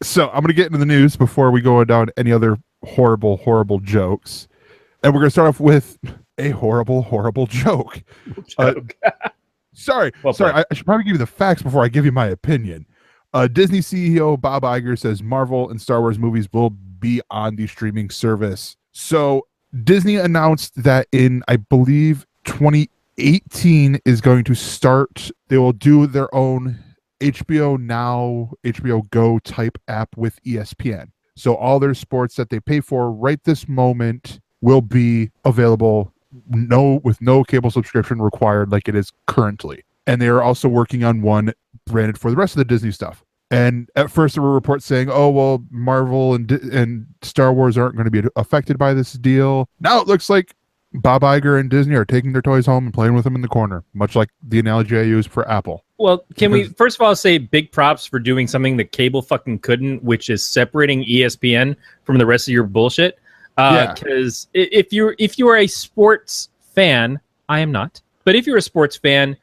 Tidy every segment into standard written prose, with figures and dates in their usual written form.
So I'm going to get into the news before we go down any other horrible, horrible jokes. And we're going to start off with a horrible, horrible joke. Sorry. I should probably give you the facts before I give you my opinion. Disney CEO Bob Iger says Marvel and Star Wars movies will be on the streaming service. So Disney announced that in, I believe, 2018 is going to start. They will do their own HBO Now, HBO Go type app with ESPN. So all their sports that they pay for right this moment will be available with no cable subscription required like it is currently. And they are also working on one branded for the rest of the Disney stuff. And at first there were reports saying, oh, well, Marvel and Star Wars aren't going to be affected by this deal. Now it looks like Bob Iger and Disney are taking their toys home and playing with them in the corner, much like the analogy I used for Apple. Well, can we first of all say big props for doing something that cable fucking couldn't, which is separating ESPN from the rest of your bullshit? Because if you are a sports fan, I am not, but if you're a sports fan,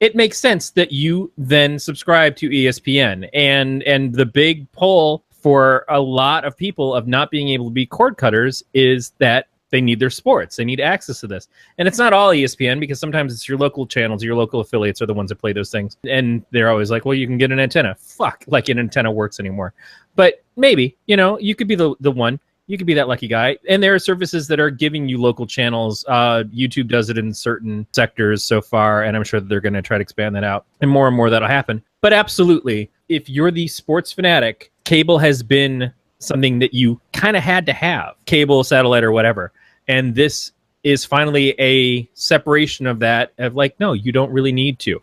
it makes sense that you then subscribe to ESPN. And the big pull for a lot of people of not being able to be cord cutters is that they need their sports. They need access to this. And it's not all ESPN, because sometimes it's your local channels, your local affiliates are the ones that play those things. And they're always like, well, you can get an antenna. Fuck, like an antenna works anymore. But maybe, you could be the one. You could be that lucky guy. And there are services that are giving you local channels. YouTube does it in certain sectors so far, and I'm sure that they're going to try to expand that out. And more that'll happen. But absolutely, if you're the sports fanatic, cable has been something that you kind of had to have. Cable, satellite, or whatever. And this is finally a separation of that, of like, no, you don't really need to.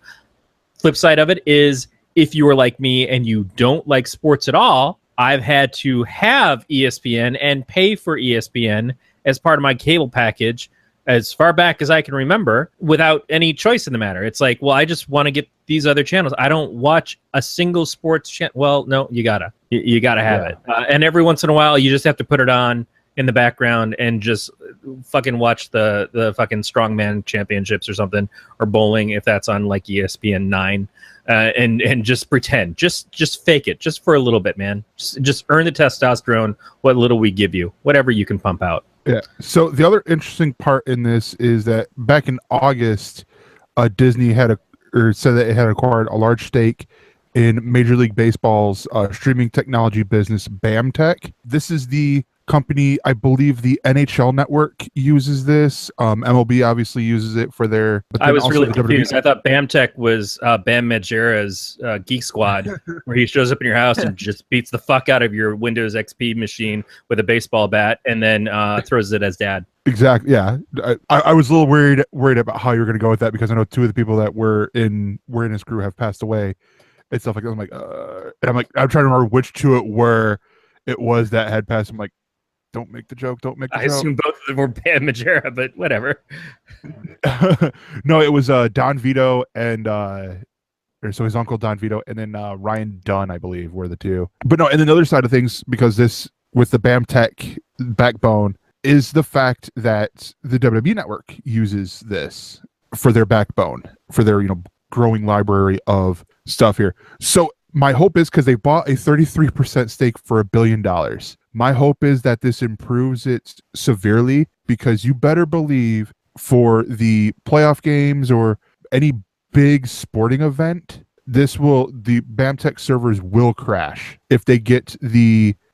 Flip side of it is, if you are like me and you don't like sports at all, I've had to have ESPN and pay for ESPN as part of my cable package as far back as I can remember, without any choice in the matter. It's like, well, I just want to get these other channels. I don't watch a single sports channel. Well, no, you gotta have it. And every once in a while, you just have to put it on in the background and just fucking watch the fucking strongman championships or something, or bowling if that's on like ESPN 9. And just pretend, just fake it, just for a little bit, man. Just earn the testosterone, what little we give you, whatever you can pump out. Yeah. So the other interesting part in this is that back in August, Disney said that it had acquired a large stake in Major League Baseball's streaming technology business, BAMTech. This is the company, I believe the NHL network uses this. MLB obviously uses it for their... I was really confused. I thought BAMTech was Bam Margera's Geek Squad, where he shows up in your house and just beats the fuck out of your Windows XP machine with a baseball bat, and then throws it as dad. Exactly. Yeah, I was a little worried about how you were going to go with that, because I know two of the people that were in his crew have passed away and stuff like that. I'm trying to remember which two it was that had passed. I'm like, don't make the joke. Don't make the joke. I assume both of them were Bam Margera, but whatever. No, it was Don Vito and so his uncle Don Vito, and then Ryan Dunn, I believe, were the two. But no, and then the other side of things, because this with the BAMTech backbone, is the fact that the WWE network uses this for their backbone, for their growing library of stuff here. So my hope is, because they bought a 33% stake for $1 billion. My hope is that this improves it severely, because you better believe for the playoff games or any big sporting event, the BAMTech servers will crash if they get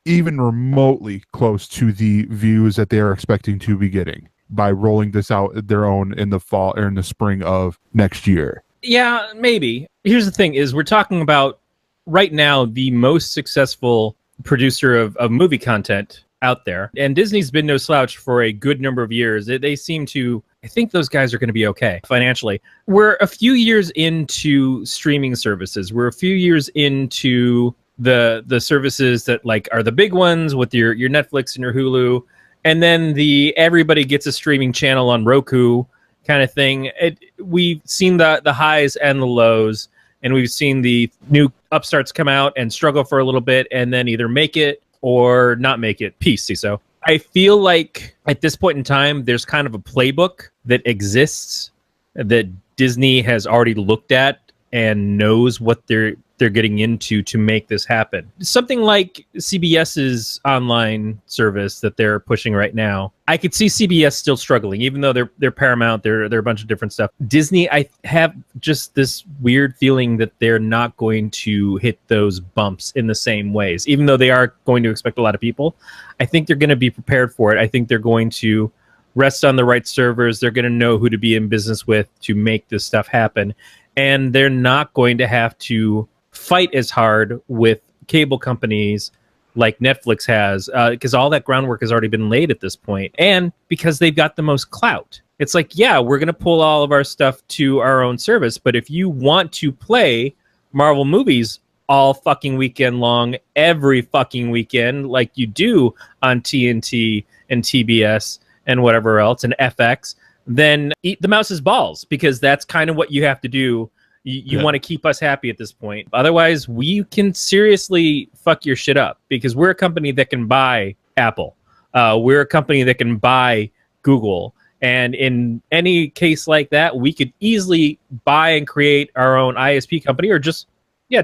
even remotely close to the views that they are expecting to be getting by rolling this out their own in the fall or in the spring of next year. Yeah, maybe. Here's the thing is, we're talking about right now the most successful producer of movie content out there, and Disney's been no slouch for a good number of years. They seem to, I think those guys are going to be okay financially. We're a few years into streaming services. We're a few years into the services that like are the big ones with your Netflix and your Hulu, and then the everybody gets a streaming channel on Roku kind of thing. We've seen the highs and the lows. And we've seen the new upstarts come out and struggle for a little bit and then either make it or not make it. Peace, CISO. I feel like at this point in time, there's kind of a playbook that exists that Disney has already looked at and knows what they're they're getting into to make this happen. Something like CBS's online service that they're pushing right now. I could see CBS still struggling, even though they're Paramount, they're a bunch of different stuff. Disney, I have just this weird feeling that they're not going to hit those bumps in the same ways, even though they are going to expect a lot of people. I think they're going to be prepared for it. I think they're going to rest on the right servers. They're going to know who to be in business with to make this stuff happen. And they're not going to have to fight as hard with cable companies like Netflix has, because all that groundwork has already been laid at this point, and because they've got the most clout. It's like, yeah, we're going to pull all of our stuff to our own service, but if you want to play Marvel movies all fucking weekend long, every fucking weekend, like you do on TNT and TBS and whatever else, and FX, then eat the mouse's balls, because that's kind of what you have to do. You want to keep us happy at this point. Otherwise, we can seriously fuck your shit up, because we're a company that can buy Apple. We're a company that can buy Google. And in any case like that, we could easily buy and create our own ISP company, or just,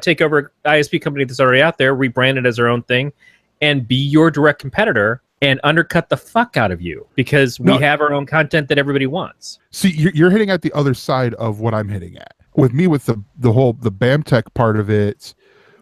take over an ISP company that's already out there, rebrand it as our own thing, and be your direct competitor and undercut the fuck out of you, because we have our own content that everybody wants. See, you're hitting at the other side of what I'm hitting at. With me, with the BAMTech part of it,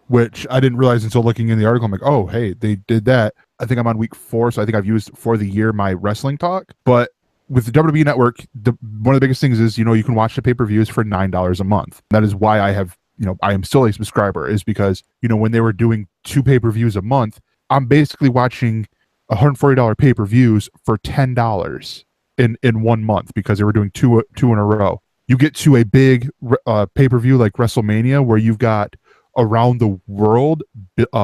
which I didn't realize until looking in the article. I'm like, oh, hey, they did that. I think I'm on week 4, so I think I've used for the year my wrestling talk. But with the WWE Network, one of the biggest things is, you can watch the pay-per-views for $9 a month. That is why I have, I am still a subscriber, is because, when they were doing 2 pay-per-views a month, I'm basically watching $140 pay-per-views for $10 in 1 month, because they were doing two in a row. You get to a big pay-per-view like WrestleMania, where you've got around the world,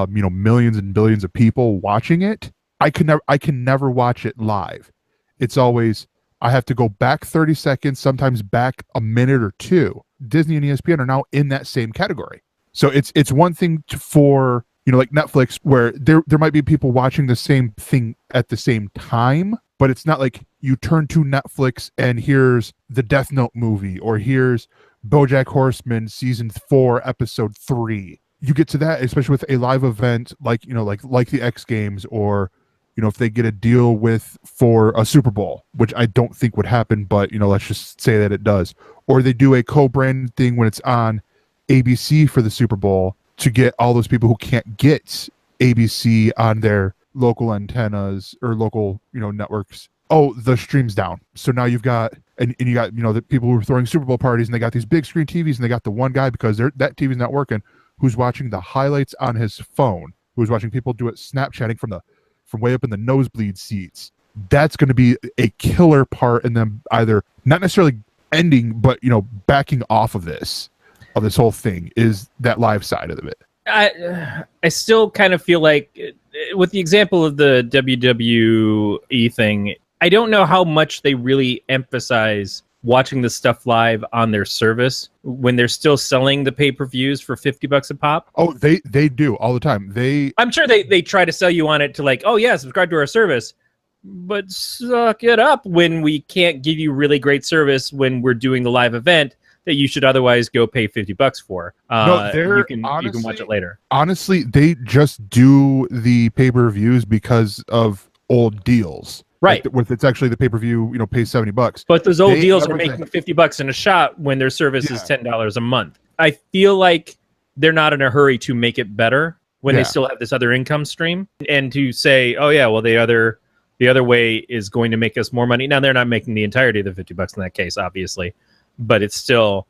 millions and billions of people watching it. I can never watch it live. It's always, I have to go back 30 seconds, sometimes back a minute or two. Disney and ESPN are now in that same category. So it's one thing for, like Netflix, where there might be people watching the same thing at the same time, but it's not like you turn to Netflix and here's the Death Note movie, or here's BoJack Horseman season 4 episode 3. You get to that, especially with a live event like the X Games, or if they get a deal for a Super Bowl, which I don't think would happen, but let's just say that it does, or they do a co-branded thing when it's on ABC for the Super Bowl, to get all those people who can't get ABC on their local antennas or local, networks. Oh, the stream's down. So now you've got, and you got, the people who are throwing Super Bowl parties, and they got these big screen TVs, and they got the one guy, because that TV's not working, who's watching the highlights on his phone, who's watching people do it Snapchatting from way up in the nosebleed seats. That's going to be a killer part in them either not necessarily ending, but, backing off of this whole thing, is that live side of it. I still kind of feel like, with the example of the WWE thing, I don't know how much they really emphasize watching the stuff live on their service when they're still selling the pay-per-views for $50 a pop. Oh, they do all the time. I'm sure they try to sell you on it to, like, oh yeah, subscribe to our service, but suck it up when we can't give you really great service when we're doing the live event that you should otherwise go pay $50 for. No, you can watch it later. Honestly, they just do the pay-per-views because of old deals. Right. Like, it's actually the pay-per-view, pay $70. But those old deals are making $50 in a shot when their service is $10 a month. I feel like they're not in a hurry to make it better when they still have this other income stream, and to say, oh yeah, well the other way is going to make us more money. Now they're not making the entirety of the $50 in that case, obviously, but it's not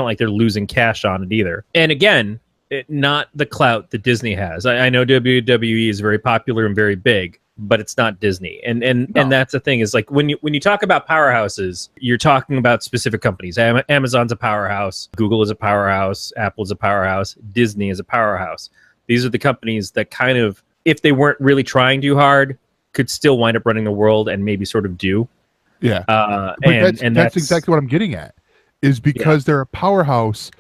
like they're losing cash on it either. And again, not the clout that Disney has. I know WWE is very popular and very big, but it's not Disney. And that's the thing, is like when you talk about powerhouses, you're talking about specific companies. Amazon's a powerhouse, Google is a powerhouse, Apple is a powerhouse, Disney is a powerhouse. These are the companies that kind of, if they weren't really trying too hard, could still wind up running the world, and maybe sort of do. Yeah. That's exactly what I'm getting at, is because they're a powerhouse.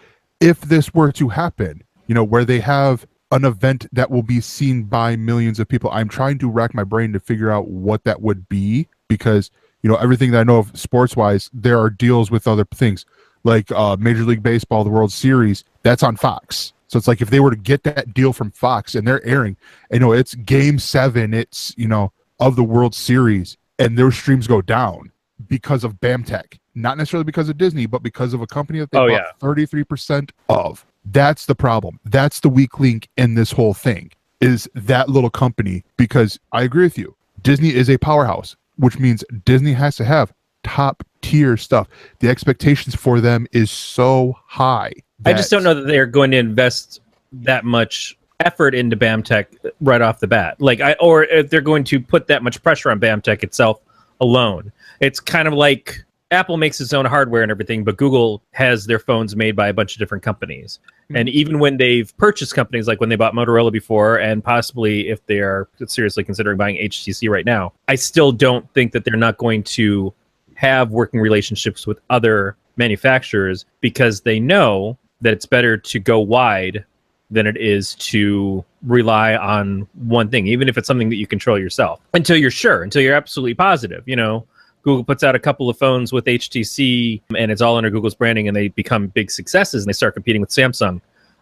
If this were to happen, where they have an event that will be seen by millions of people, I'm trying to rack my brain to figure out what that would be, because, everything that I know of sports-wise, there are deals with other things, like Major League Baseball, the World Series, that's on Fox. So it's like if they were to get that deal from Fox and they're airing, it's Game 7, it's of the World Series, and their streams go down because of BAMTech, not necessarily because of Disney, but because of a company that they bought 33% of. That's the problem. That's the weak link in this whole thing, is that little company. Because I agree with you, Disney is a powerhouse, which means Disney has to have top tier stuff. The expectations for them is so high. I just don't know that they're going to invest that much effort into BAMTech right off the bat. Or if they're going to put that much pressure on BAMTech itself alone. It's kind of like Apple makes its own hardware and everything, but Google has their phones made by a bunch of different companies. Mm-hmm. And even when they've purchased companies, like when they bought Motorola before, and possibly if they are seriously considering buying HTC right now, I still don't think that they're not going to have working relationships with other manufacturers, because they know that it's better to go wide than it is to rely on one thing, even if it's something that you control yourself, until you're sure, until you're absolutely positive. Google puts out a couple of phones with HTC and it's all under Google's branding, and they become big successes and they start competing with Samsung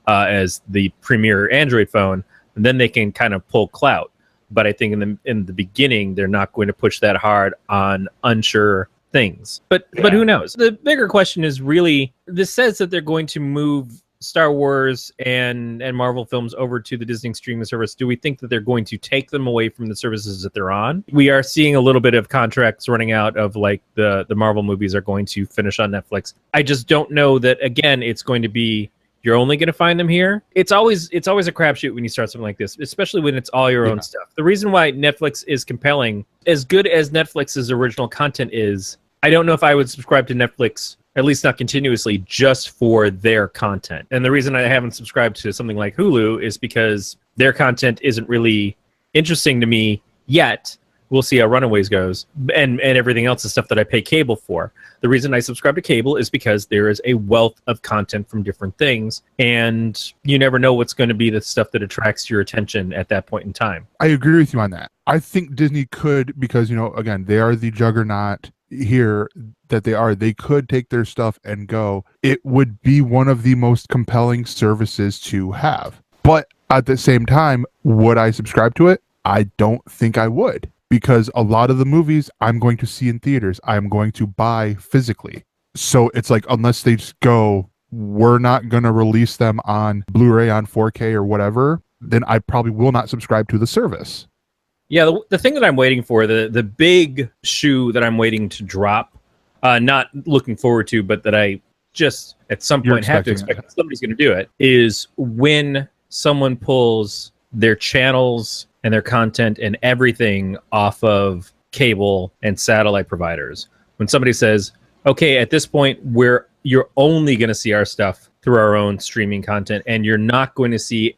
as the premier Android phone, and then they can kind of pull clout. But I think in the beginning, they're not going to push that hard on unsure things. But who knows? The bigger question is really, this says that they're going to move Star Wars and Marvel films over to the Disney streaming service. Do we think that they're going to take them away from the services that they're on? We are seeing a little bit of contracts running out of, like, the Marvel movies are going to finish on Netflix. I just don't know that, again, it's going to be, you're only going to find them here. It's always a crapshoot when you start something like this, especially when it's all your own stuff. The reason why Netflix is compelling, as good as Netflix's original content is, I don't know if I would subscribe to Netflix, at least not continuously, just for their content. And the reason I haven't subscribed to something like Hulu is because their content isn't really interesting to me yet. We'll see how Runaways goes, and everything else is stuff that I pay cable for. The reason I subscribe to cable is because there is a wealth of content from different things, and you never know what's going to be the stuff that attracts your attention at that point in time. I agree with you on that. I think Disney could, because, again, they are the juggernaut here that they could take their stuff and go. It would be one of the most compelling services to have. But at the same time, would I subscribe to it? I don't think I would, because a lot of the movies I'm going to see in theaters, I'm going to buy physically. So it's like, unless they just go, we're not going to release them on Blu-ray, on 4K or whatever, then I probably will not subscribe to the service. Yeah, the thing that I'm waiting for, the big shoe that I'm waiting to drop, not looking forward to, but that I just at some point have to expect somebody's going to do it, is when someone pulls their channels and their content and everything off of cable and satellite providers. When somebody says, okay, at this point, you're only going to see our stuff through our own streaming content, and you're not going to see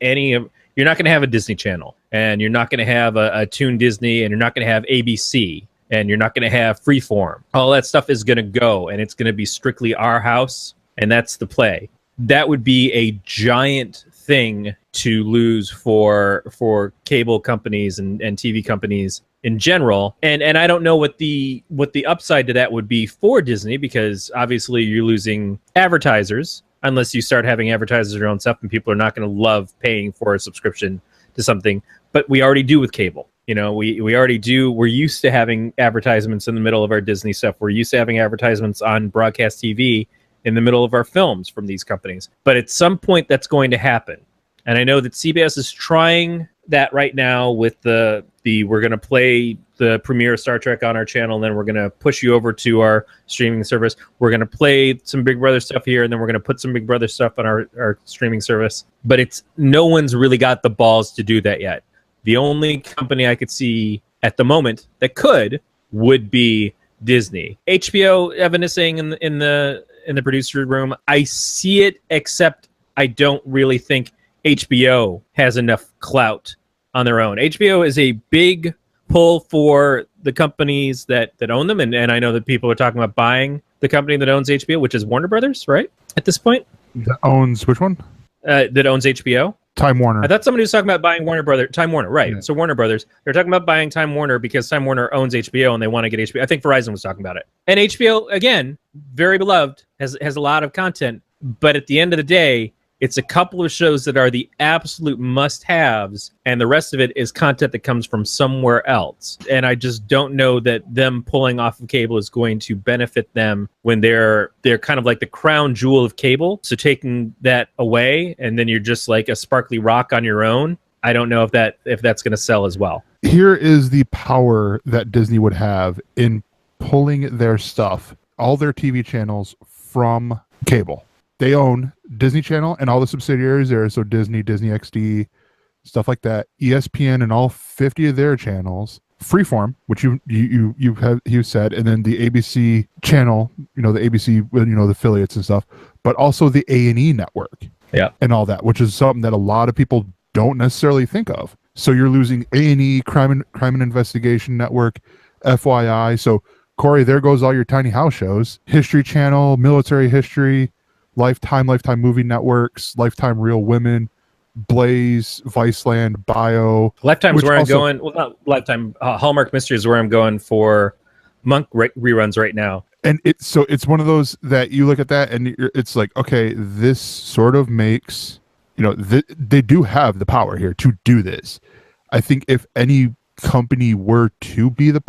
you're not going to have a Disney Channel, and you're not going to have a Toon Disney, and you're not going to have ABC, and you're not going to have Freeform. All that stuff is going to go, and it's going to be strictly our house, and that's the play. That would be a giant thing to lose for cable companies and TV companies in general. And I don't know what the upside to that would be for Disney, because obviously you're losing advertisers unless you start having advertisers your own stuff, and people are not going to love paying for a subscription to something. But we already do with cable. We already do. We're used to having advertisements in the middle of our Disney stuff. We're used to having advertisements on broadcast TV in the middle of our films from these companies. But at some point, that's going to happen. And I know that CBS is trying that right now with the we're going to play the premiere of Star Trek on our channel, and then we're going to push you over to our streaming service. We're going to play some Big Brother stuff here, and then we're going to put some Big Brother stuff on our streaming service. But no one's really got the balls to do that yet. The only company I could see at the moment that would be Disney. HBO, Evan is saying in the producer room, I see it, except I don't really think HBO has enough clout on their own. HBO is a big pull for the companies that own them, and I know that people are talking about buying the company that owns HBO, which is Warner Brothers, right? At this point, that owns which one? That owns HBO. Time Warner. I thought somebody was talking about buying Warner Brothers. Time Warner, right? Yeah. So Warner Brothers. They're talking about buying Time Warner because Time Warner owns HBO and they want to get HBO. I think Verizon was talking about it. And HBO, again, very beloved, has a lot of content, but at the end of the day, It's a couple of shows that are the absolute must-haves, and the rest of it is content that comes from somewhere else. And I just don't know that them pulling off of cable is going to benefit them when they're kind of like the crown jewel of cable. So taking that away, and then you're just like a sparkly rock on your own, I don't know if that's going to sell as well. Here is the power that Disney would have in pulling their stuff, all their TV channels, from cable. They own Disney Channel and all the subsidiaries there, so Disney, Disney XD, stuff like that, ESPN and all 50 of their channels, Freeform, which you said, and then the ABC channel, the ABC, the affiliates and stuff, but also the A&E network, and all that, which is something that a lot of people don't necessarily think of. So you're losing A&E, Crime and Investigation Network, FYI. So Corey, there goes all your tiny house shows, History Channel, Military History, Lifetime Movie Networks, Lifetime Real Women, Blaze, Viceland, Bio. Lifetime's where I'm going. Well, not Lifetime. Hallmark Mystery is where I'm going for Monk reruns right now. And it's one of those that you look at that and it's like, okay, this sort of makes, they do have the power here to do this. I think if any company were to be the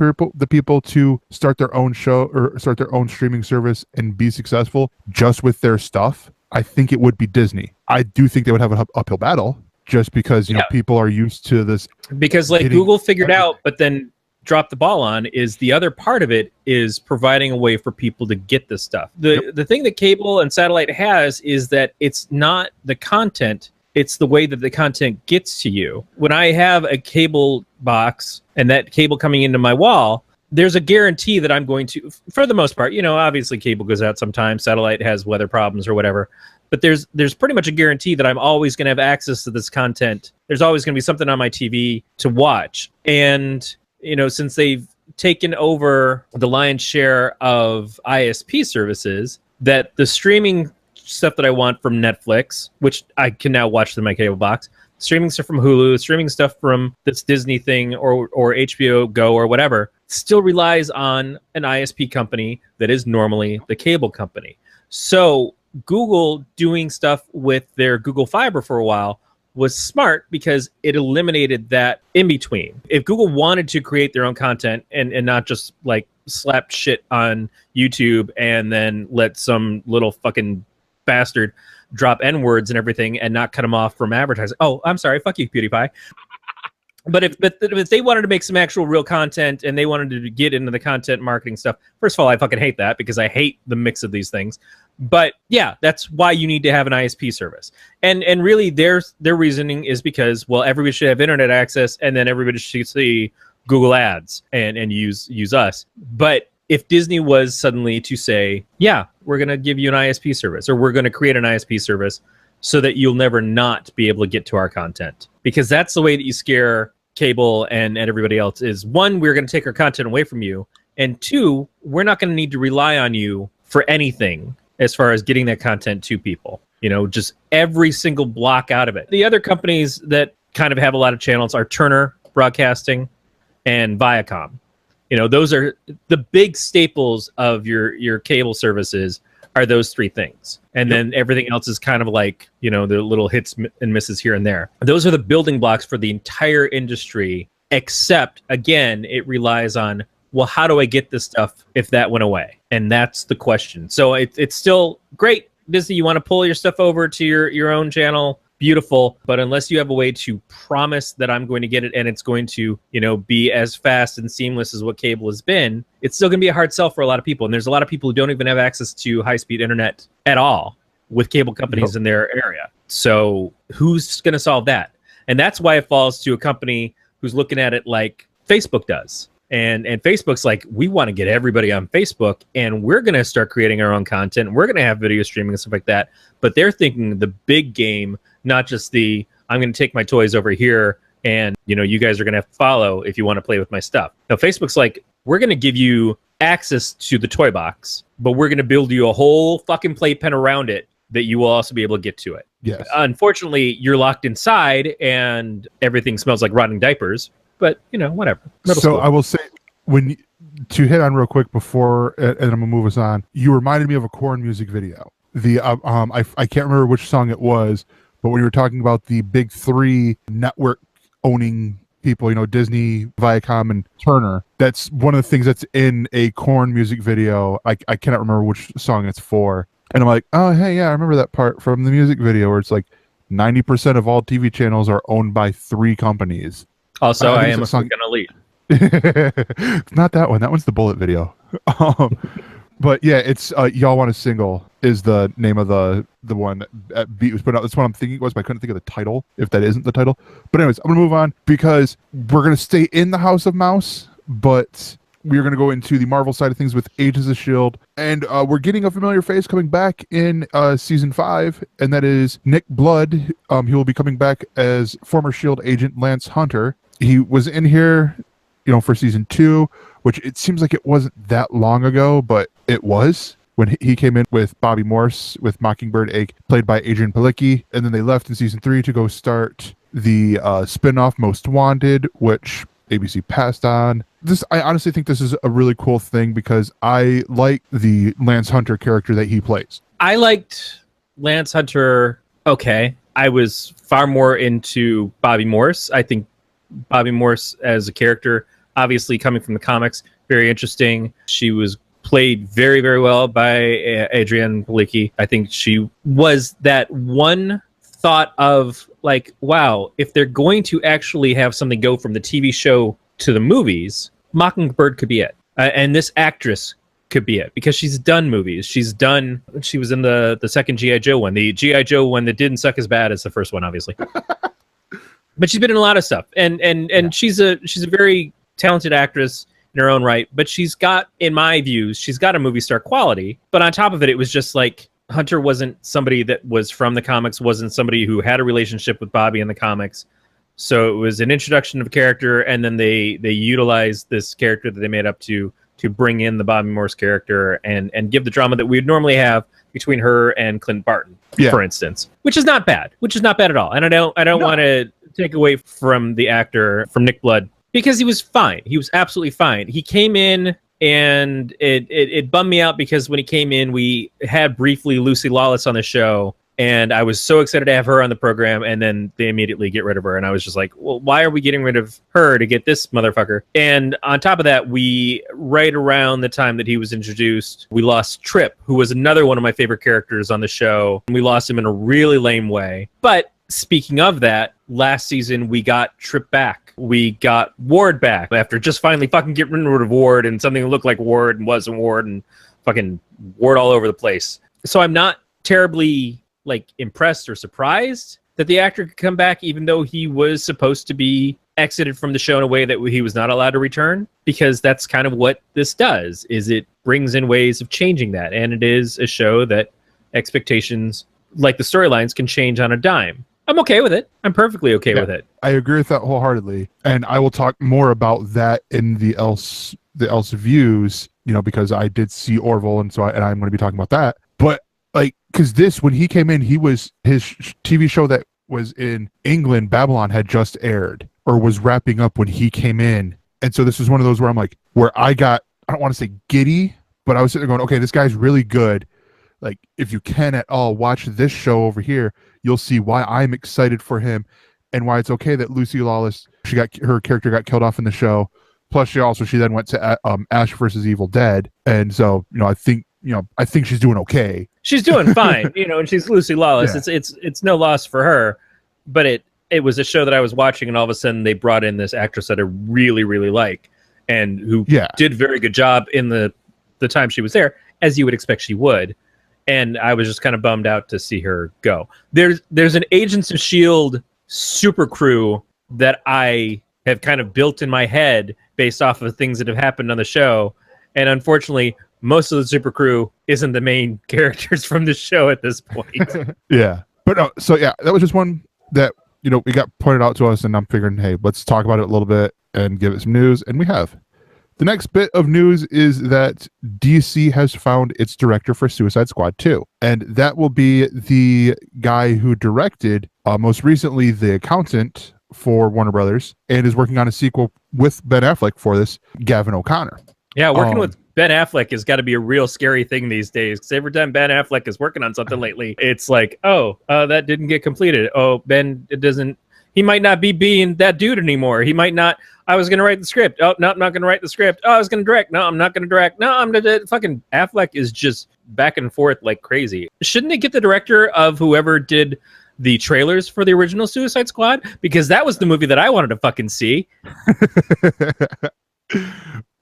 people to start their own show or start their own streaming service and be successful just with their stuff, I think it would be Disney. I do think they would have an uphill battle just because people are used to this. Because Google figured out, but then dropped the ball on, is the other part of it is providing a way for people to get this stuff. The thing that cable and satellite has is that it's not the content, it's the way that the content gets to you. When I have a cable box and that cable coming into my wall, there's a guarantee that I'm going to, for the most part, obviously cable goes out sometimes, satellite has weather problems or whatever, but there's pretty much a guarantee that I'm always going to have access to this content. There's always going to be something on my TV to watch. And, since they've taken over the lion's share of ISP services, that the streaming stuff that I want from Netflix, which I can now watch through my cable box, streaming stuff from Hulu, streaming stuff from this Disney thing or HBO Go or whatever, still relies on an ISP company that is normally the cable company. So Google doing stuff with their Google Fiber for a while was smart because it eliminated that in between. If Google wanted to create their own content and not just like slap shit on YouTube and then let some little fucking bastard drop N-words and everything and not cut them off from advertising. Oh, I'm sorry. Fuck you, PewDiePie. But if they wanted to make some actual real content and they wanted to get into the content marketing stuff, first of all, I fucking hate that because I hate the mix of these things. But yeah, that's why you need to have an ISP service. And really their reasoning is because, well, everybody should have internet access and then everybody should see Google ads and use us. But if Disney was suddenly to say, yeah, we're going to give you an ISP service, or we're going to create an ISP service so that you'll never not be able to get to our content, because that's the way that you scare cable and everybody else is, one, we're going to take our content away from you, and two, we're not going to need to rely on you for anything as far as getting that content to people, just every single block out of it. The other companies that kind of have a lot of channels are Turner Broadcasting and Viacom. Those are the big staples of your cable services, are those three things. And then everything else is kind of like, the little hits and misses here and there. Those are the building blocks for the entire industry, except, again, it relies on, well, how do I get this stuff if that went away? And that's the question. So it's still great. Disney, you want to pull your stuff over to your own channel, beautiful, but unless you have a way to promise that I'm going to get it and it's going to, be as fast and seamless as what cable has been, it's still going to be a hard sell for a lot of people. And there's a lot of people who don't even have access to high-speed internet at all with cable companies in their area. So who's going to solve that? And that's why it falls to a company who's looking at it like Facebook does. And Facebook's like, we want to get everybody on Facebook, and we're going to start creating our own content. We're going to have video streaming and stuff like that. But they're thinking the big game, not just I'm going to take my toys over here and, you guys are going to have to follow if you want to play with my stuff. Now, Facebook's like, we're going to give you access to the toy box, but we're going to build you a whole fucking playpen around it that you will also be able to get to it. Yes. Unfortunately, you're locked inside and everything smells like rotting diapers. But, whatever. Middle school. I will say, to hit on real quick before, and I'm going to move us on, you reminded me of a Korn music video the I can't remember which song it was, but when you were talking about the big three network owning people, you know, Disney, Viacom, and Turner, that's one of the things that's in a Korn music video. I cannot remember which song it's for. And I'm like, oh, hey, yeah, I remember that part from the music video where it's like 90% of all TV channels are owned by 3 companies. Also, I am a fucking elite. Not that one. That one's the Bullet video. But yeah, it's Y'all Want a Single is the name of the one that Beat was put out. That's what I'm thinking it was, but I couldn't think of the title, if that isn't the title. But anyways, I'm going to move on because we're going to stay in the House of Mouse, but we're going to go into the Marvel side of things with Agents of S.H.I.E.L.D. And we're getting a familiar face coming back in season 5, and that is Nick Blood. He will be coming back as former S.H.I.E.L.D. agent Lance Hunter. He was in here, you know, for season 2, which it seems like it wasn't that long ago, but it was when he came in with Bobby Morse with Mockingbird Egg, played by Adrian Palicki, and then they left in season 3 to go start the spin-off Most Wanted, which ABC passed on. I honestly think this is a really cool thing because I like the Lance Hunter character that he plays. I liked Lance Hunter. Okay, I was far more into Bobby Morse. I think Bobby Morse as a character, obviously coming from the comics, very interesting. She was played very, very well by Adrienne Palicki. I think she was that one thought of like, wow, if they're going to actually have something go from the TV show to the movies, Mockingbird could be it. And this actress could be it because she's done movies. She was in the second G.I. Joe one, the G.I. Joe one that didn't suck as bad as the first one, obviously. But she's been in a lot of stuff. And yeah. she's a very talented actress in her own right. But she's got, in my views, she's got a movie star quality. But on top of it, it was just like, Hunter wasn't somebody that was from the comics, wasn't somebody who had a relationship with Bobby in the comics. So it was an introduction of a character, and then they utilized this character that they made up to bring in the Bobby Morse character and give the drama that we would normally have between her and Clint Barton, for instance, which is not bad at all. And I don't want to take away from the actor, from Nick Blood, because he was fine. He was absolutely fine. He came in, and it bummed me out because when he came in, we had briefly Lucy Lawless on the show, and I was so excited to have her on the program, and then they immediately get rid of her, and I was just like, well, why are we getting rid of her to get this motherfucker? And on top of that, right around the time that he was introduced, we lost Trip, who was another one of my favorite characters on the show. We lost him in a really lame way. But speaking of that, last season, we got Trip back. We got Ward back after just finally fucking getting rid of Ward and something that looked like Ward and wasn't Ward and fucking Ward all over the place. So I'm not terribly like impressed or surprised that the actor could come back, even though he was supposed to be exited from the show in a way that he was not allowed to return, because that's kind of what this does, is it brings in ways of changing that. And it is a show that expectations, like the storylines, can change on a dime. I'm okay with it. I'm perfectly okay with it. I agree with that wholeheartedly. And I will talk more about that in the Else Views, you know, because I did see Orville, and I'm going to be talking about that. But like, because when he came in, his TV show that was in England, Babylon, had just aired or was wrapping up when he came in. And so this is one of those where I'm like, I don't want to say giddy, but I was sitting there going, okay, this guy's really good. Like, if you can at all watch this show over here, you'll see why I'm excited for him and why it's okay that Lucy Lawless, her character got killed off in the show. Plus, she then went to Ash versus Evil Dead. And so, I think she's doing okay. She's doing fine, and she's Lucy Lawless. Yeah. It's no loss for her, but it was a show that I was watching, and all of a sudden they brought in this actress that I really, really like, and who did a very good job in the time she was there, as you would expect she would. And I was just kind of bummed out to see her go. There's an Agents of S.H.I.E.L.D. super crew that I have kind of built in my head based off of things that have happened on the show. And unfortunately, most of the super crew isn't the main characters from the show at this point. Yeah. But that was just one that, we got pointed out to us, and I'm figuring, hey, let's talk about it a little bit and give it some news. And we have. The next bit of news is that DC has found its director for Suicide Squad 2. And that will be the guy who directed, most recently, The Accountant for Warner Brothers, and is working on a sequel with Ben Affleck for this, Gavin O'Connor. Yeah, working with Ben Affleck has got to be a real scary thing these days. Because every time Ben Affleck is working on something lately, it's like, oh, that didn't get completed. Oh, Ben, it doesn't. He might not be being that dude anymore. He might not. I was going to write the script. Oh, no, I'm not going to write the script. Oh, I was going to direct. No, I'm not going to direct. No, I'm going to. Fucking Affleck is just back and forth like crazy. Shouldn't they get the director of whoever did the trailers for the original Suicide Squad? Because that was the movie that I wanted to fucking see.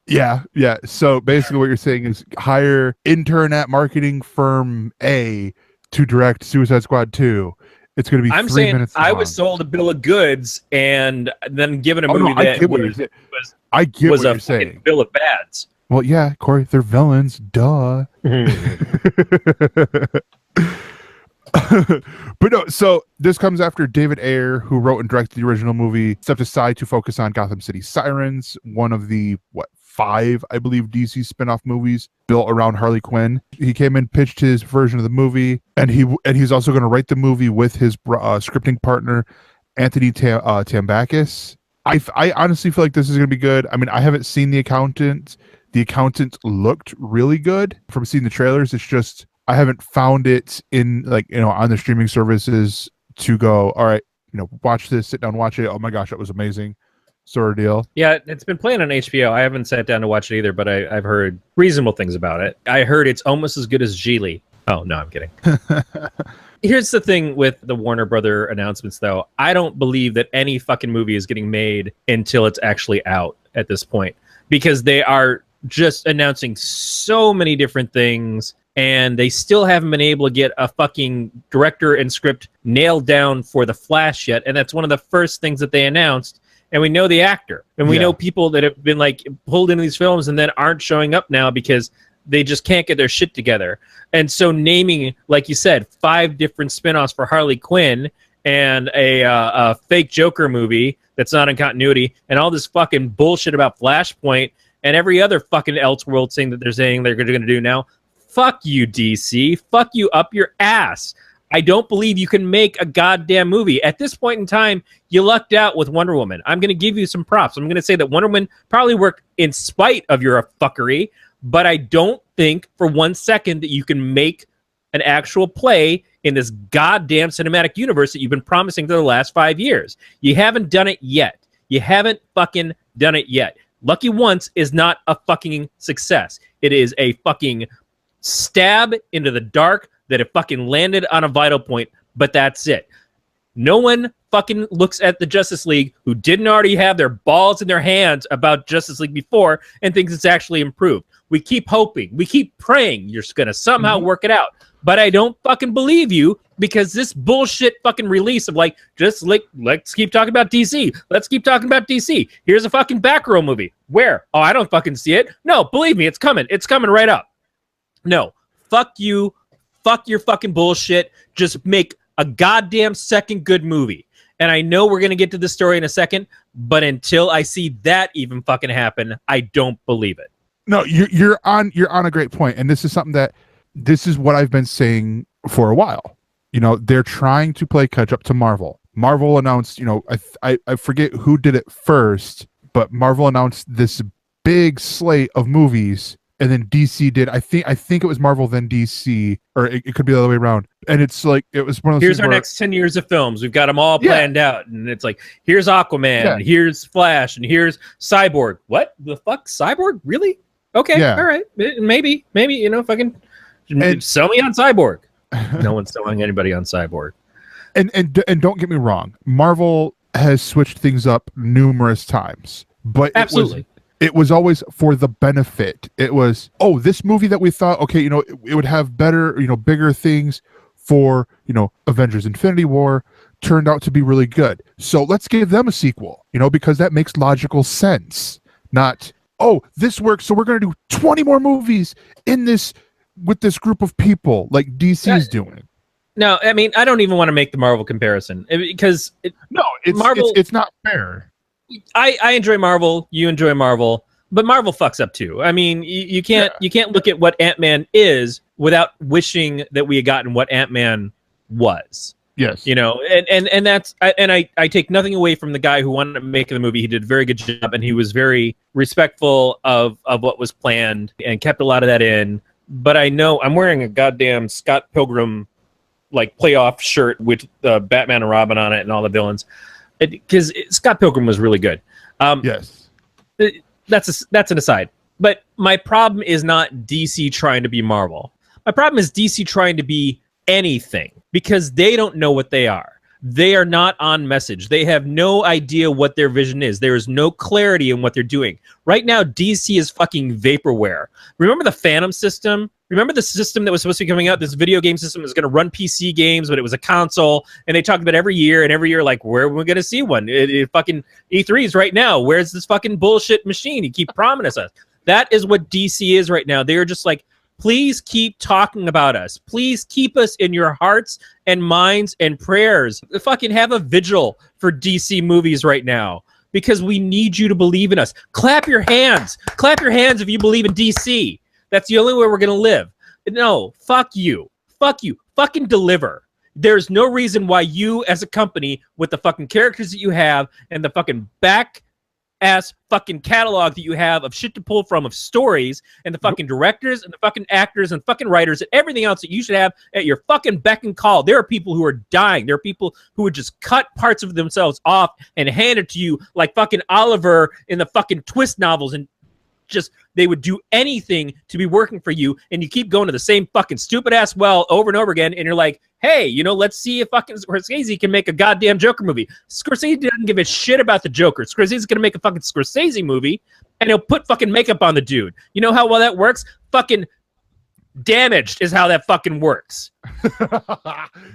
Yeah. So basically what you're saying is hire intern at marketing firm A to direct Suicide Squad 2. It's going to be 3 minutes long. I was sold a bill of goods and then given a movie that was a fucking bill of bads. Well, yeah, Corey, they're villains. Duh. But no, so this comes after David Ayer, who wrote and directed the original movie, stepped aside to focus on Gotham City Sirens, one of the, 5, I believe, DC spin-off movies built around Harley Quinn. He came in, pitched his version of the movie, and he's also going to write the movie with his scripting partner, Anthony Tambakis. I honestly feel like this is going to be good. I mean, I haven't seen The Accountant. The Accountant looked really good from seeing the trailers. It's just I haven't found it in on the streaming services to go, all right, watch this, sit down, watch it. Oh my gosh, that was amazing. Sort of deal. Yeah, it's been playing on HBO. I haven't sat down to watch it either, but I've heard reasonable things about it. I heard it's almost as good as Geely. Oh, no, I'm kidding. Here's the thing with the Warner Brother announcements, though. I don't believe that any fucking movie is getting made until it's actually out at this point, because they are just announcing so many different things, and they still haven't been able to get a fucking director and script nailed down for The Flash yet, and that's one of the first things that they announced. And we know the actor, and we know people that have been pulled into these films and then aren't showing up now because they just can't get their shit together. And so naming, like you said, 5 different spinoffs for Harley Quinn and a fake Joker movie that's not in continuity, and all this fucking bullshit about Flashpoint and every other fucking Elseworld thing that they're saying they're going to do now. Fuck you, DC. Fuck you up your ass. I don't believe you can make a goddamn movie. At this point in time, you lucked out with Wonder Woman. I'm going to give you some props. I'm going to say that Wonder Woman probably worked in spite of your fuckery, but I don't think for 1 second that you can make an actual play in this goddamn cinematic universe that you've been promising for the last 5 years. You haven't done it yet. You haven't fucking done it yet. Lucky Once is not a fucking success. It is a fucking stab into the dark that it fucking landed on a vital point, but that's it. No one fucking looks at the Justice League who didn't already have their balls in their hands about Justice League before and thinks it's actually improved. We keep hoping. We keep praying you're going to somehow work it out. But I don't fucking believe you, because this bullshit fucking release of let's keep talking about DC. Let's keep talking about DC. Here's a fucking Batgirl movie. Where? Oh, I don't fucking see it. No, believe me, it's coming. It's coming right up. No, fuck you. Fuck your fucking bullshit. Just make a goddamn second good movie. And I know we're going to get to the story in a second, but until I see that even fucking happen, I don't believe it. No, you're on a great point. And this is what I've been saying for a while. They're trying to play catch up to Marvel. Marvel announced, I forget who did it first, but Marvel announced this big slate of movies. And then DC did. I think it was Marvel, then DC, or it could be the other way around. And it's like it was one of those. Here's our next 10 years of films. We've got them all planned out, and it's like here's Aquaman, and here's Flash, and here's Cyborg. What the fuck, Cyborg? Really? Okay, all right, maybe fucking sell me on Cyborg. No one's selling anybody on Cyborg. And don't get me wrong, Marvel has switched things up numerous times, but absolutely. It was always for the benefit. It was, this movie that we thought, okay, it would have better, bigger things for, Avengers Infinity War turned out to be really good. So let's give them a sequel, because that makes logical sense. Not, this works, so we're going to do 20 more movies with this group of people like DC's doing. No, I mean, I don't even want to make the Marvel comparison because it's not fair. I enjoy Marvel, you enjoy Marvel, but Marvel fucks up too. I mean, you can't look at what Ant-Man is without wishing that we had gotten what Ant-Man was. Yes. You know, and that's I take nothing away from the guy who wanted to make the movie. He did a very good job, and he was very respectful of what was planned and kept a lot of that in. But I know I'm wearing a goddamn Scott Pilgrim like playoff shirt with Batman and Robin on it and all the villains, because Scott Pilgrim was really good. Yes, that's an aside. But my problem is not DC trying to be Marvel. My problem is DC trying to be anything, because they don't know what they are. They are not on message. They have no idea what their vision is. There is no clarity in what they're doing. Right now, DC is fucking vaporware. Remember the Phantom system? Remember the system that was supposed to be coming out? This video game system was going to run PC games, but it was a console. And they talked about every year, like, where are we going to see one? Fucking E3s right now. Where's this fucking bullshit machine you keep promising us? That is what DC is right now. They're just like, please keep talking about us. Please keep us in your hearts and minds and prayers. Fucking have a vigil for DC movies right now, because we need you to believe in us. Clap your hands. Clap your hands if you believe in DC. That's the only way we're going to live. No, fuck you. Fuck you. Fucking deliver. There's no reason why you as a company, with the fucking characters that you have and the fucking ass fucking catalog that you have of shit to pull from, of stories, and the fucking directors and the fucking actors and fucking writers and everything else that you should have at your fucking beck and call. There are people who are dying. There are people who would just cut parts of themselves off and hand it to you like fucking Oliver in the fucking Twist novels, and just they would do anything to be working for you, and you keep going to the same fucking stupid ass well over and over again, and you're like, hey, you know, let's see if fucking Scorsese can make a goddamn Joker movie. Scorsese doesn't give a shit about the Joker. Scorsese's gonna make a fucking Scorsese movie, and he'll put fucking makeup on the dude. You know how well that works? Fucking Damaged is how that fucking works.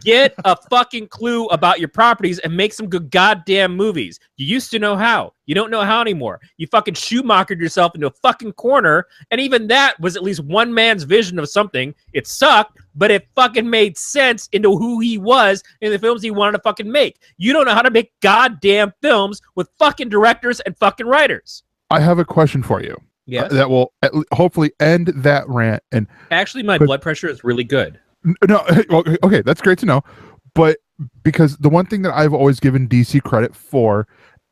Get a fucking clue about your properties and make some good goddamn movies. You used to know how. You don't know how anymore. You fucking Schumachered yourself into a fucking corner, and even that was at least one man's vision of something. It sucked, but it fucking made sense into who he was in the films he wanted to fucking make. You don't know how to make goddamn films with fucking directors and fucking writers. I have a question for you. Yes. That will hopefully end that rant. And actually, my blood pressure is really good. No, okay, that's great to know. But because the one thing that I've always given DC credit for,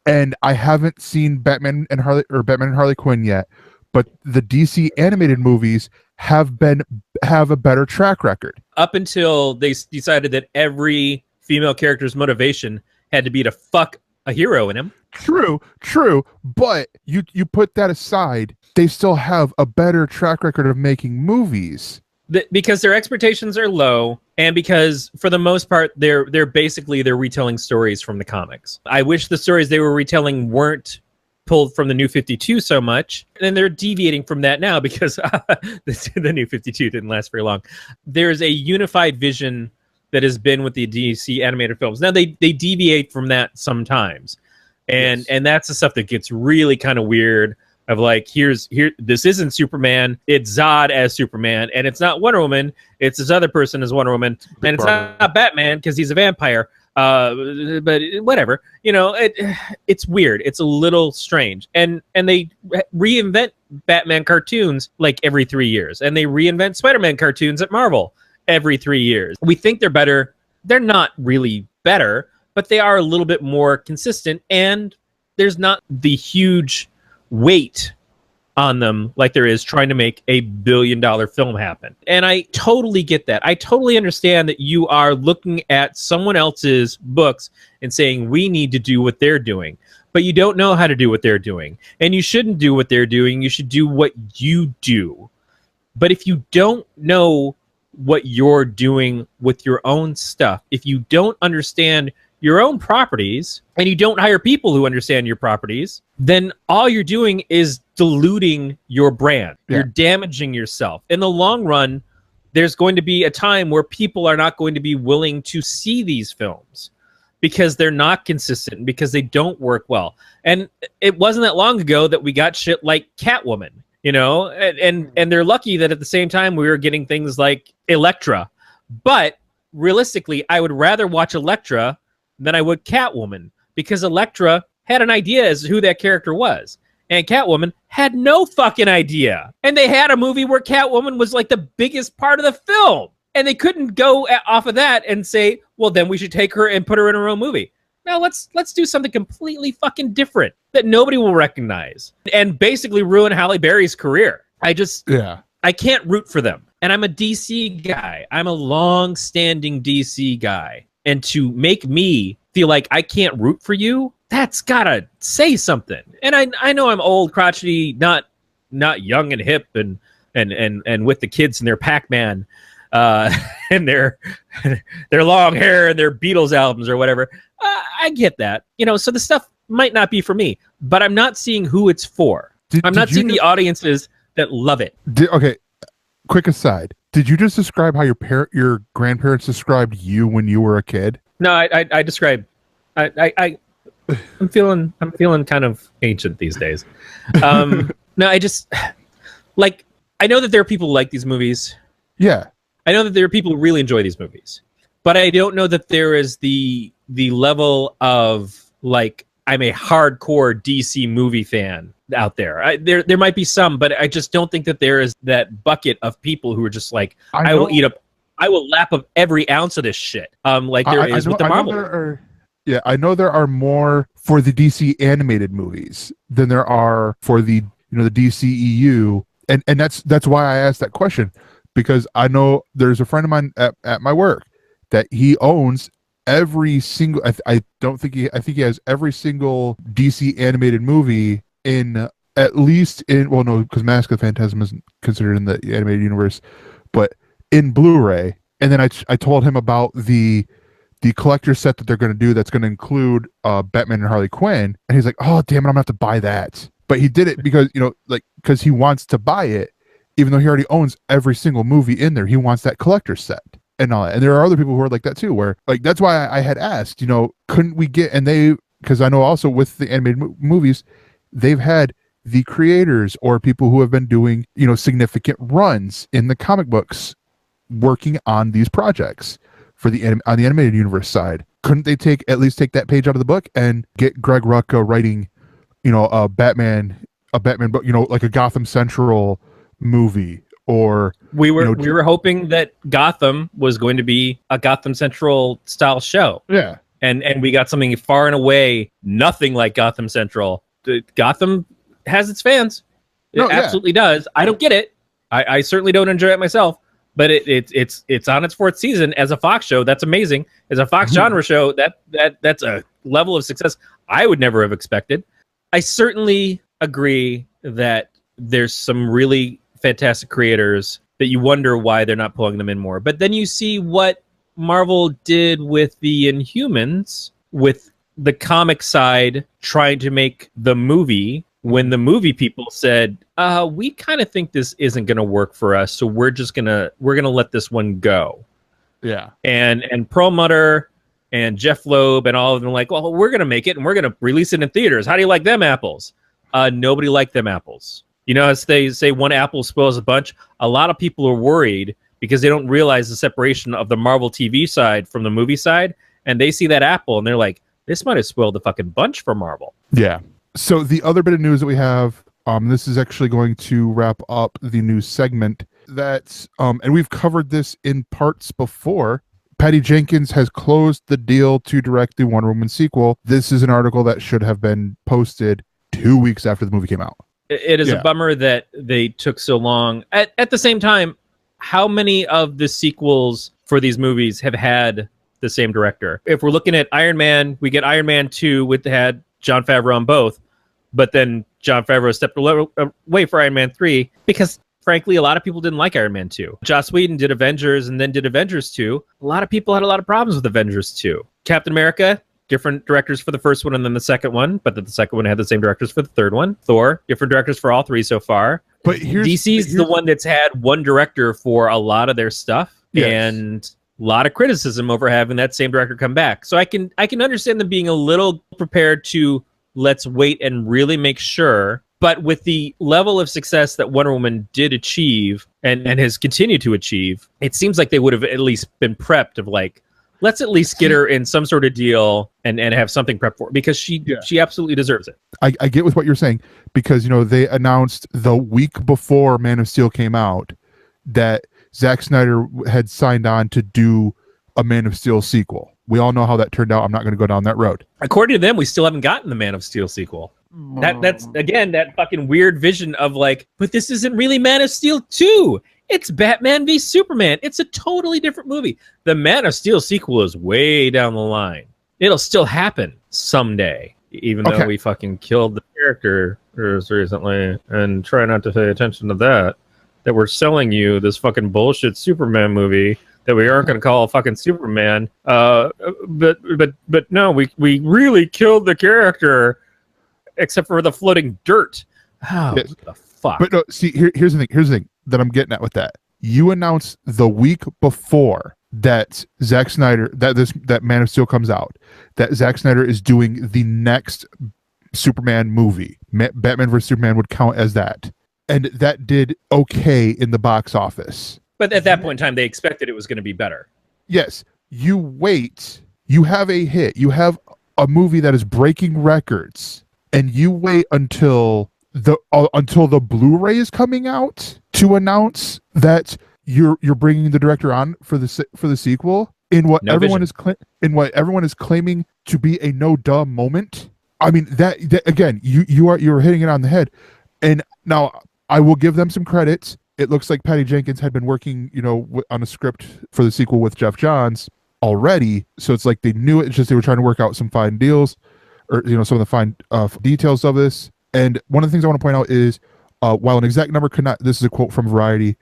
and I haven't seen Batman and Harley Quinn yet, but the DC animated movies have a better track record. Up until they decided that every female character's motivation had to be to fuck a hero in him. True, but you put that aside, they still have a better track record of making movies. Because their expectations are low, and because for the most part they're retelling stories from the comics. I wish the stories they were retelling weren't pulled from the New 52 so much, and they're deviating from that now because the New 52 didn't last very long. There's a unified vision that has been with the DC animated films. Now they deviate from that sometimes. And that's the stuff that gets really kind of weird, of like, this isn't Superman, it's Zod as Superman, and it's not Wonder Woman, it's this other person as Wonder Woman, and it's not Batman because he's a vampire. But whatever, you know, it's weird. It's a little strange. And they reinvent Batman cartoons like every 3 years, and they reinvent Spider-Man cartoons at Marvel every 3 years. We think they're better. They're not really better, but they are a little bit more consistent, and there's not the huge weight on them like there is trying to make a billion-dollar film happen. And I totally get that. I totally understand that you are looking at someone else's books and saying, we need to do what they're doing. But you don't know how to do what they're doing. And you shouldn't do what they're doing. You should do what you do. But if you don't know what you're doing with your own stuff, if you don't understand your own properties, and you don't hire people who understand your properties, then all you're doing is diluting your brand. Yeah. You're damaging yourself. In the long run, there's going to be a time where people are not going to be willing to see these films because they're not consistent, because they don't work well. And it wasn't that long ago that we got shit like Catwoman, you know, and they're lucky that at the same time we were getting things like Elektra. But realistically, I would rather watch Elektra than I would Catwoman, because Elektra had an idea as to who that character was, and Catwoman had no fucking idea. And they had a movie where Catwoman was like the biggest part of the film, And they couldn't go off of that and say, well, then we should take her and put her in her own movie. No, let's do something completely fucking different that nobody will recognize and basically ruin Halle Berry's career. I can't root for them. And I'm a DC guy. I'm a long-standing DC guy. And to make me feel like I can't root for you, that's gotta say something. And I know I'm old, crotchety, not young and hip and with the kids and their Pac-Man and their long hair and their Beatles albums or whatever. I get that. You know, so the stuff might not be for me, but I'm not seeing who it's for. I'm not seeing the audiences that love it. Okay, quick aside. Did you just describe how your grandparents described you when you were a kid? No, I described. I'm feeling kind of ancient these days. No, I just like. I know that there are people who like these movies. Yeah, I know that there are people who really enjoy these movies, but I don't know that there is the level of like I'm a hardcore DC movie fan out there. There might be some, but I just don't think that there is that bucket of people who are just like I will lap up every ounce of this shit. Like there is with the Marvel. I know there are more for the DC animated movies than there are for the the DCEU, and that's why I asked that question, because I know there's a friend of mine at my work that he owns every single. I think he has every single DC animated movie in at least in because Mask of the Phantasm isn't considered in the animated universe, but in Blu-ray. And then I told him about the collector set that they're going to do that's going to include Batman and Harley Quinn, and he's like, "Oh damn it, I'm gonna have to buy that." But he did it because because he wants to buy it, even though he already owns every single movie in there. He wants that collector set and all that. And there are other people who are like that too, where like that's why I had asked, couldn't we get, and because I know also with the animated movies, they've had the creators or people who have been doing significant runs in the comic books working on these projects for on the animated universe side. Couldn't they at least take that page out of the book and get Greg Rucka writing a Batman book, like a Gotham Central movie? Or we were hoping that Gotham was going to be a Gotham Central style show. Yeah. And we got something far and away nothing like Gotham Central. Gotham has its fans. It absolutely does. I don't get it. I certainly don't enjoy it myself, but it's on its fourth season as a Fox show. That's amazing. As a Fox genre show, that's a level of success I would never have expected. I certainly agree that there's some really fantastic creators that you wonder why they're not pulling them in more. But then you see what Marvel did with the Inhumans, with the comic side trying to make the movie, when the movie people said, we kind of think this isn't going to work for us, so we're gonna let this one go. Yeah. And Perlmutter and Jeff Loeb and all of them like, well, we're going to make it and we're going to release it in theaters. How do you like them apples? Nobody liked them apples. As they say, one apple spoils a bunch. A lot of people are worried because they don't realize the separation of the Marvel TV side from the movie side. And they see that apple and they're like, this might have spoiled the fucking bunch for Marvel. Yeah. So the other bit of news that we have, this is actually going to wrap up the news segment. That's and we've covered this in parts before. Patty Jenkins has closed the deal to direct the Wonder Woman sequel. This is an article that should have been posted 2 weeks after the movie came out. It is a bummer that they took so long. At the same time, how many of the sequels for these movies have had the same director? If we're looking at Iron Man, we get Iron Man 2 had Jon Favreau on both, but then Jon Favreau stepped away for Iron Man 3 because, frankly, a lot of people didn't like Iron Man 2. Joss Whedon did Avengers and then did Avengers 2. A lot of people had a lot of problems with Avengers 2. Captain America, different directors for the first one and then the second one, but the second one had the same directors for the third one. Thor, different directors for all three so far. But DC's the one that's had one director for a lot of their stuff, and a lot of criticism over having that same director come back. So I can understand them being a little prepared to let's wait and really make sure. But with the level of success that Wonder Woman did achieve and has continued to achieve, it seems like they would have at least been prepped of like, let's at least get her in some sort of deal and have something prepped for her, because she absolutely deserves it. I get with what you're saying, because they announced the week before Man of Steel came out that Zack Snyder had signed on to do a Man of Steel sequel. We all know how that turned out. I'm not going to go down that road. According to them, we still haven't gotten the Man of Steel sequel. That's again that fucking weird vision of like, but this isn't really Man of Steel 2. It's Batman v Superman. It's a totally different movie. The Man of Steel sequel is way down the line. It'll still happen someday, even though we fucking killed the character recently, and try not to pay attention to that we're selling you this fucking bullshit Superman movie that we aren't going to call fucking Superman. But no, we really killed the character, except for the floating dirt. Oh, yes. What the fuck? But no, see, here's the thing that I'm getting at with that. You announced the week before that Zack Snyder, that Man of Steel comes out, that Zack Snyder is doing the next Superman movie. Batman vs Superman would count as that, and that did okay in the box office. But at that point in time, they expected it was going to be better. Yes, you wait. You have a hit. You have a movie that is breaking records, and you wait until the Blu-ray is coming out to announce that you're bringing the director on for the sequel in what everyone is claiming to be a no duh moment. I mean that again, you're hitting it on the head. And now I will give them some credit. It looks like Patty Jenkins had been working, on a script for the sequel with Jeff Johns already. So it's like they knew it. It's just they were trying to work out some fine deals, or some of the fine details of this. And one of the things I want to point out is, while an exact number could not, this is a quote from Variety,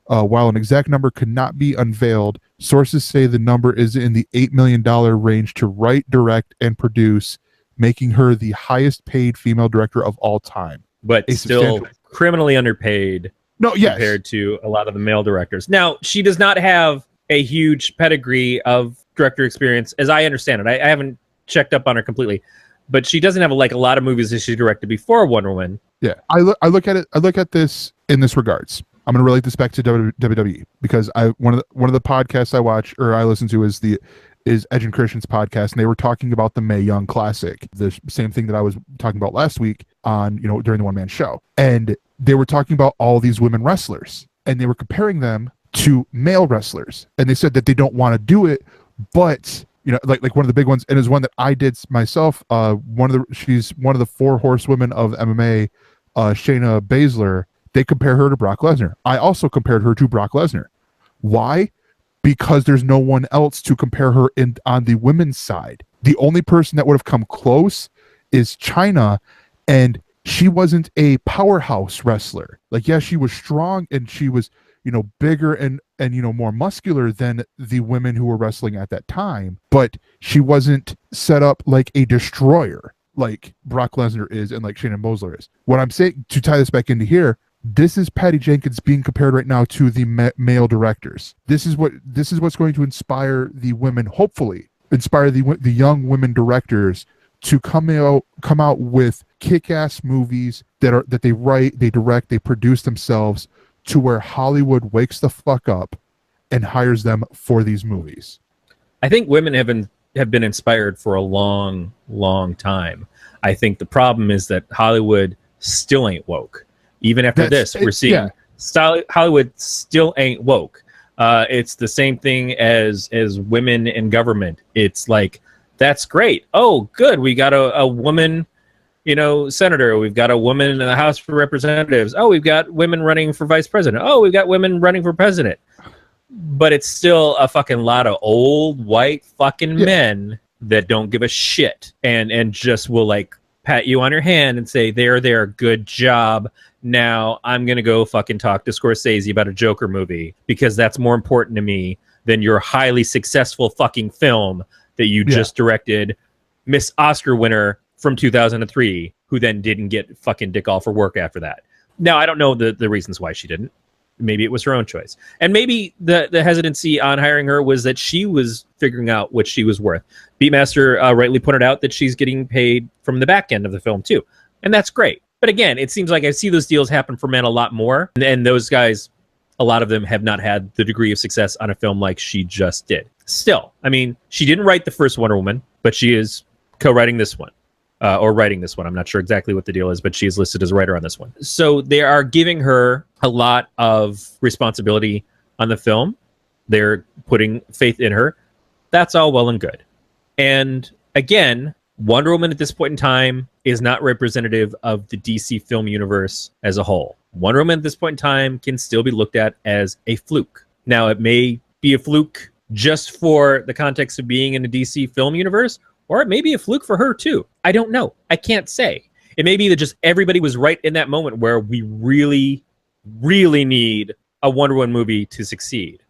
while an exact number could not be unveiled, sources say the number is in the $8 million range to write, direct, and produce, making her the highest paid female director of all time. But still criminally underpaid compared to a lot of the male directors. Now, she does not have a huge pedigree of director experience, as I understand it. I haven't checked up on her completely. But she doesn't have a lot of movies that she directed before Wonder Woman. Yeah, I look at it. I look at this in this regards. I'm going to relate this back to WWE because one of the podcasts I watch or I listen to is Edge and Christian's podcast, and they were talking about the Mae Young Classic, the same thing that I was talking about last week on during the One Man Show, and they were talking about all these women wrestlers, and they were comparing them to male wrestlers, and they said that they don't want to do it, but like one of the big ones, and is one that I did myself. She's one of the 4 horsewomen of MMA, Shayna Baszler. They compare her to Brock Lesnar. I also compared her to Brock Lesnar. Why? Because there's no one else to compare her on the women's side. The only person that would have come close is Chyna, and she wasn't a powerhouse wrestler. Like, yeah, she was strong and she was bigger and more muscular than the women who were wrestling at that time, but she wasn't set up like a destroyer like Brock Lesnar is and like Shayna Baszler is. What I'm saying, to tie this back into here, this is Patty Jenkins being compared right now to the male directors. This is what's going to inspire the women, hopefully inspire the young women directors to come out with kick-ass movies that they write, they direct, they produce themselves, to where Hollywood wakes the fuck up and hires them for these movies. I think women have been inspired for a long, long time. I think the problem is that Hollywood still ain't woke. Even after we're seeing Hollywood still ain't woke. It's the same thing as women in government. It's like, that's great. Oh, good. We got a woman, senator. We've got a woman in the House of Representatives. Oh, we've got women running for vice president. Oh, we've got women running for president. But it's still a fucking lot of old white fucking men that don't give a shit and just will pat you on your hand and say, there, good job. Now I'm going to go fucking talk to Scorsese about a Joker movie because that's more important to me than your highly successful fucking film that you just directed, Miss Oscar winner from 2003, who then didn't get fucking dick all for work after that. Now, I don't know the reasons why she didn't. Maybe it was her own choice. And maybe the hesitancy on hiring her was that she was figuring out what she was worth. Beatmaster rightly pointed out that she's getting paid from the back end of the film, too. And that's great. But again, it seems like I see those deals happen for men a lot more. And those guys, a lot of them have not had the degree of success on a film like she just did. Still, I mean, she didn't write the first Wonder Woman, but she is co-writing this one. Or writing this one. I'm not sure exactly what the deal is, but she is listed as a writer on this one. So they are giving her a lot of responsibility on the film. They're putting faith in her. That's all well and good. And again, Wonder Woman at this point in time is not representative of the DC film universe as a whole. Wonder Woman at this point in time can still be looked at as a fluke. Now, it may be a fluke just for the context of being in the DC film universe, or it may be a fluke for her too. I don't know. I can't say. It may be that just everybody was right in that moment where we really, really need a Wonder Woman movie to succeed.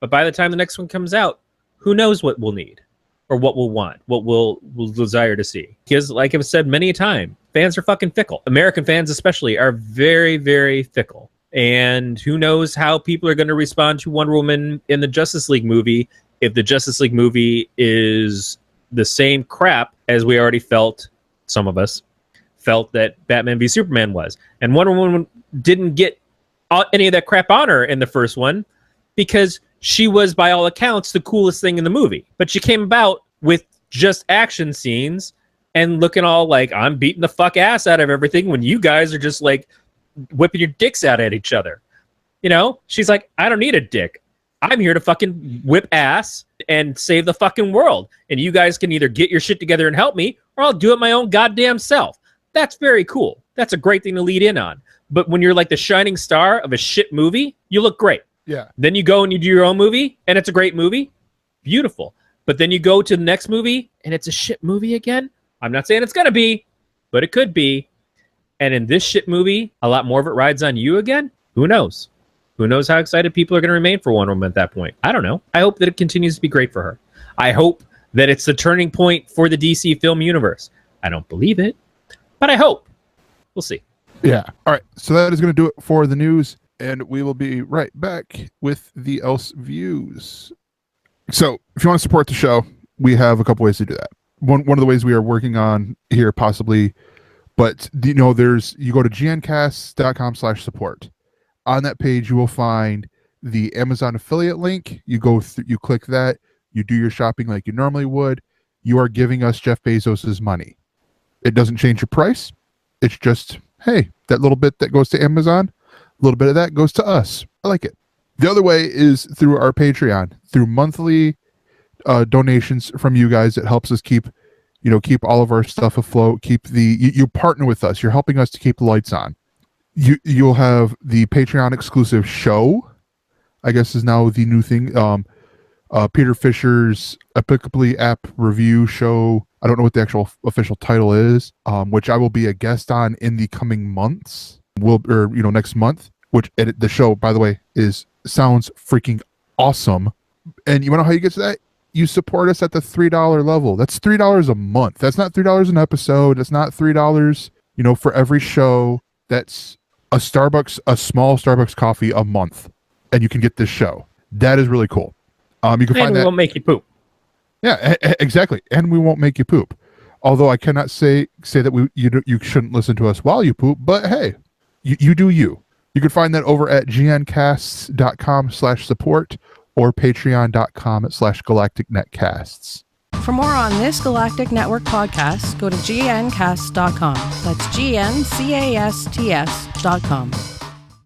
But by the time the next one comes out, who knows what we'll need or what we'll want, what we'll desire to see. Because like I've said many a time, fans are fucking fickle. American fans especially are very, very fickle. And who knows how people are going to respond to Wonder Woman in the Justice League movie if the Justice League movie is the same crap as we already felt, some of us felt that Batman v Superman was. And Wonder Woman didn't get any of that crap on her in the first one because she was, by all accounts, the coolest thing in the movie. But she came about with just action scenes and looking all like, I'm beating the fuck ass out of everything when you guys are just like whipping your dicks out at each other. You know, she's like, I don't need a dick. I'm here to fucking whip ass and save the fucking world. And you guys can either get your shit together and help me, or I'll do it my own goddamn self. That's very cool. That's a great thing to lead in on. But when you're like the shining star of a shit movie, you look great. Yeah. Then you go and you do your own movie, and it's a great movie. Beautiful. But then you go to the next movie, and it's a shit movie again. I'm not saying it's going to be, but it could be. And in this shit movie, a lot more of it rides on you again. Who knows? Who knows how excited people are going to remain for Wonder Woman at that point? I don't know. I hope that it continues to be great for her. I hope that it's the turning point for the DC film universe. I don't believe it, but I hope. We'll see. Yeah. All right. So that is going to do it for the news, and we will be right back with the Else Views. So if you want to support the show, we have a couple ways to do that. One of the ways we are working on here, possibly, but you know, you go to gncast.com/support. On that page, you will find the Amazon affiliate link. You go through, you click that, you do your shopping like you normally would. You are giving us Jeff Bezos's money. It doesn't change your price. It's just, hey, that little bit that goes to Amazon, a little bit of that goes to us. I like it. The other way is through our Patreon, through monthly donations from you guys. It helps us keep all of our stuff afloat. You partner with us. You're helping us to keep the lights on. You'll have the Patreon exclusive show, I guess is now the new thing. Peter Fisher's Applicably app review show. I don't know what the actual official title is, which I will be a guest on in the coming months. Next month. Which the show, by the way, sounds freaking awesome. And you want to know how you get to that? You support us at the $3 level. That's $3 a month. That's not $3 an episode. That's not $3, for every show. That's a small Starbucks coffee a month, and you can get this show. That is really cool. You can find that. We won't make you poop. Yeah, exactly. And we won't make you poop. Although I cannot say that you shouldn't listen to us while you poop, but hey, you do you. You can find that over at gncasts.com/support or patreon.com/galacticnetcasts. For more on this Galactic Network podcast, go to gncast.com. That's gncast.com.